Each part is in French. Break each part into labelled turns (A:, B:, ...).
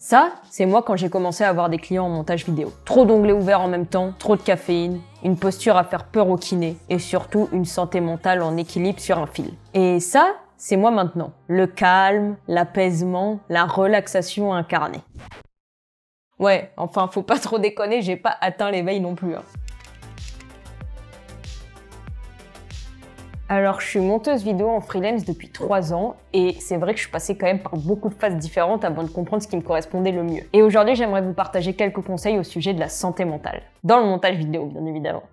A: Ça, c'est moi quand j'ai commencé à avoir des clients en montage vidéo. Trop d'onglets ouverts en même temps, trop de caféine, une posture à faire peur au kiné et surtout une santé mentale en équilibre sur un fil. Et ça, c'est moi maintenant. Le calme, l'apaisement, la relaxation incarnée. Ouais, enfin, faut pas trop déconner, j'ai pas atteint l'éveil non plus. Alors, je suis monteuse vidéo en freelance depuis 3 ans et c'est vrai que je suis passée quand même par beaucoup de phases différentes avant de comprendre ce qui me correspondait le mieux. Et aujourd'hui, j'aimerais vous partager quelques conseils au sujet de la santé mentale. Dans le montage vidéo, bien évidemment.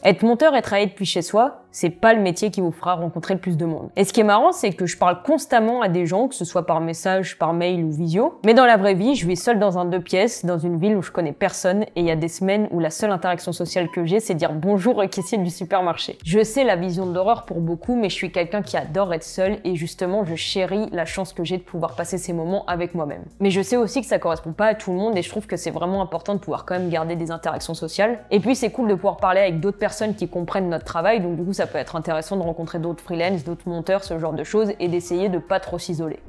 A: Être monteur et travailler depuis chez soi, c'est pas le métier qui vous fera rencontrer le plus de monde. Et ce qui est marrant, c'est que je parle constamment à des gens, que ce soit par message, par mail ou visio. Mais dans la vraie vie, je vis seule dans un 2 pièces, dans une ville où je connais personne, et il y a des semaines où la seule interaction sociale que j'ai, c'est dire bonjour au caissier du supermarché. Je sais la vision de l'horreur pour beaucoup, mais je suis quelqu'un qui adore être seul, et justement, je chéris la chance que j'ai de pouvoir passer ces moments avec moi-même. Mais je sais aussi que ça correspond pas à tout le monde, et je trouve que c'est vraiment important de pouvoir quand même garder des interactions sociales. Et puis, c'est cool de pouvoir parler avec d'autres personnes qui comprennent notre travail, donc du coup, ça peut être intéressant de rencontrer d'autres freelance, d'autres monteurs, ce genre de choses, et d'essayer de pas trop s'isoler.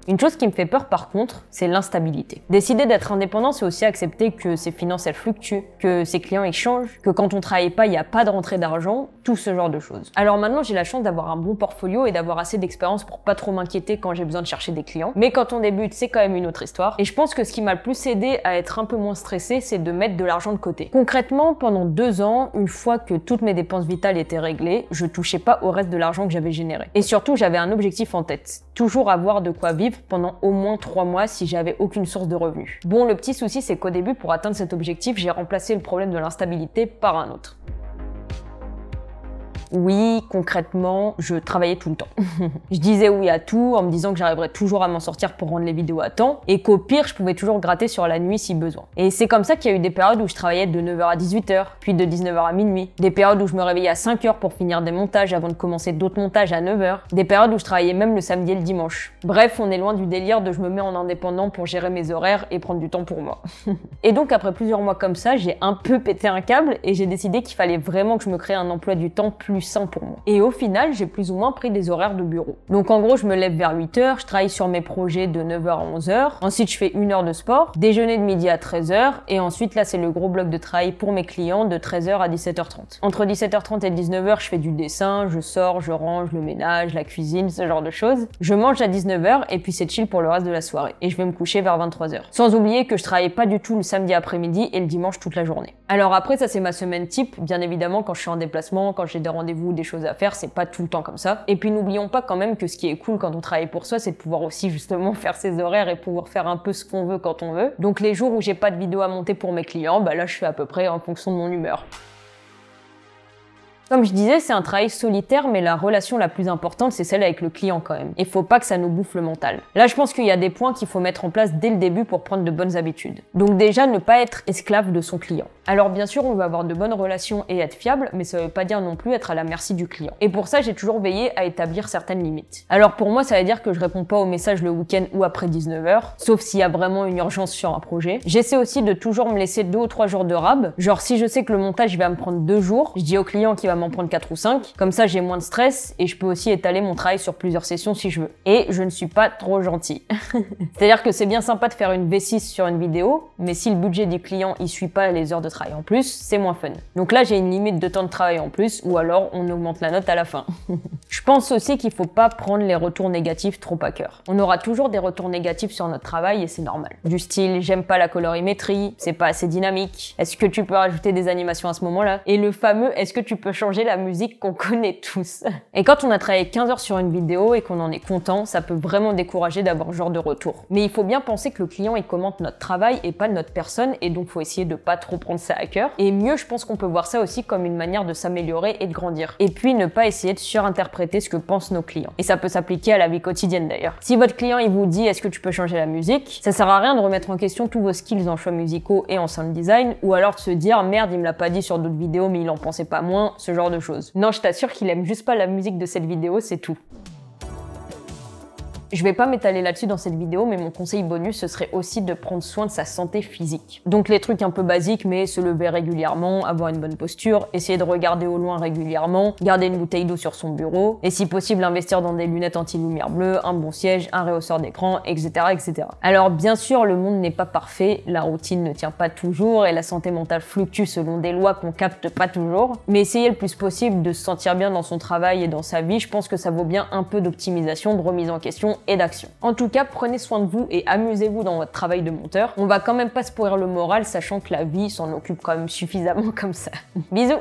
A: Une chose qui me fait peur par contre, c'est l'instabilité. Décider d'être indépendant, c'est aussi accepter que ses finances elles fluctuent, que ses clients ils changent, que quand on travaille pas, il n'y a pas de rentrée d'argent, tout ce genre de choses. Alors maintenant, j'ai la chance d'avoir un bon portfolio et d'avoir assez d'expérience pour pas trop m'inquiéter quand j'ai besoin de chercher des clients. Mais quand on débute, c'est quand même une autre histoire. Et je pense que ce qui m'a le plus aidé à être un peu moins stressé, c'est de mettre de l'argent de côté. Concrètement, pendant 2 ans, une fois que toutes mes dépenses vitales étaient réglées, je touchais pas au reste de l'argent que j'avais généré. Et surtout, j'avais un objectif en tête. Toujours avoir de quoi vivre pendant au moins 3 mois si j'avais aucune source de revenus. Bon, le petit souci, c'est qu'au début, pour atteindre cet objectif, j'ai remplacé le problème de l'instabilité par un autre. Oui, concrètement, je travaillais tout le temps. Je disais oui à tout en me disant que j'arriverais toujours à m'en sortir pour rendre les vidéos à temps et qu'au pire, je pouvais toujours gratter sur la nuit si besoin. Et c'est comme ça qu'il y a eu des périodes où je travaillais de 9h à 18h, puis de 19h à minuit. Des périodes où je me réveillais à 5h pour finir des montages avant de commencer d'autres montages à 9h. Des périodes où je travaillais même le samedi et le dimanche. Bref, on est loin du délire de je me mets en indépendant pour gérer mes horaires et prendre du temps pour moi. Et donc, après plusieurs mois comme ça, j'ai un peu pété un câble et j'ai décidé qu'il fallait vraiment que je me crée un emploi du temps plus sain pour moi. Et au final, j'ai plus ou moins pris des horaires de bureau. Donc en gros, je me lève vers 8h, je travaille sur mes projets de 9h à 11h, ensuite je fais 1 heure de sport, déjeuner de midi à 13h, et ensuite là c'est le gros bloc de travail pour mes clients de 13h à 17h30. Entre 17h30 et 19h, je fais du dessin, je sors, je range, le ménage, la cuisine, ce genre de choses. Je mange à 19h et puis c'est chill pour le reste de la soirée. Et je vais me coucher vers 23h. Sans oublier que je travaille pas du tout le samedi après-midi et le dimanche toute la journée. Alors après, ça c'est ma semaine type, bien évidemment quand je suis en déplacement, quand j'ai des rendez-vous, des choses à faire, c'est pas tout le temps comme ça. Et puis n'oublions pas quand même que ce qui est cool quand on travaille pour soi, c'est de pouvoir aussi justement faire ses horaires et pouvoir faire un peu ce qu'on veut quand on veut. Donc les jours où j'ai pas de vidéo à monter pour mes clients, bah là je fais à peu près en fonction de mon humeur. Comme je disais, c'est un travail solitaire, mais la relation la plus importante, c'est celle avec le client quand même. Et faut pas que ça nous bouffe le mental. Là, je pense qu'il y a des points qu'il faut mettre en place dès le début pour prendre de bonnes habitudes. Donc déjà, ne pas être esclave de son client. Alors bien sûr, on veut avoir de bonnes relations et être fiable, mais ça veut pas dire non plus être à la merci du client. Et pour ça, j'ai toujours veillé à établir certaines limites. Alors pour moi, ça veut dire que je réponds pas aux messages le week-end ou après 19h, sauf s'il y a vraiment une urgence sur un projet. J'essaie aussi de toujours me laisser 2 ou 3 jours de rab. Genre si je sais que le montage va me prendre 2 jours, je dis au client qu'il va m'en prendre 4 ou 5. Comme ça, j'ai moins de stress et je peux aussi étaler mon travail sur plusieurs sessions si je veux. Et je ne suis pas trop gentil. C'est-à-dire que c'est bien sympa de faire une V6 sur une vidéo, mais si le budget du client il suit pas les heures de travail en plus, c'est moins fun. Donc là, j'ai une limite de temps de travail en plus ou alors on augmente la note à la fin. Je pense aussi qu'il faut pas prendre les retours négatifs trop à cœur. On aura toujours des retours négatifs sur notre travail et c'est normal. Du style, j'aime pas la colorimétrie, c'est pas assez dynamique, est-ce que tu peux rajouter des animations à ce moment-là? Et le fameux, est-ce que tu peux changer la musique qu'on connaît tous? Et quand on a travaillé 15 heures sur une vidéo et qu'on en est content, ça peut vraiment décourager d'avoir ce genre de retour. Mais il faut bien penser que le client il commente notre travail et pas notre personne et donc faut essayer de pas trop prendre ça à cœur. Et mieux, je pense qu'on peut voir ça aussi comme une manière de s'améliorer et de grandir. Et puis ne pas essayer de surinterpréter ce que pensent nos clients. Et ça peut s'appliquer à la vie quotidienne d'ailleurs. Si votre client il vous dit est-ce que tu peux changer la musique, ça sert à rien de remettre en question tous vos skills en choix musicaux et en sound design ou alors de se dire merde il me l'a pas dit sur d'autres vidéos mais il en pensait pas moins, ce genre de choses. Non, je t'assure qu'il aime juste pas la musique de cette vidéo, c'est tout. Je vais pas m'étaler là-dessus dans cette vidéo, mais mon conseil bonus, ce serait aussi de prendre soin de sa santé physique. Donc les trucs un peu basiques, mais se lever régulièrement, avoir une bonne posture, essayer de regarder au loin régulièrement, garder une bouteille d'eau sur son bureau, et si possible investir dans des lunettes anti-lumière bleue, un bon siège, un rehausseur d'écran, etc., etc. Alors bien sûr, le monde n'est pas parfait, la routine ne tient pas toujours, et la santé mentale fluctue selon des lois qu'on capte pas toujours, mais essayez le plus possible de se sentir bien dans son travail et dans sa vie, je pense que ça vaut bien un peu d'optimisation, de remise en question et d'action. En tout cas, prenez soin de vous et amusez-vous dans votre travail de monteur. On va quand même pas se pourrir le moral, sachant que la vie s'en occupe quand même suffisamment comme ça. Bisous!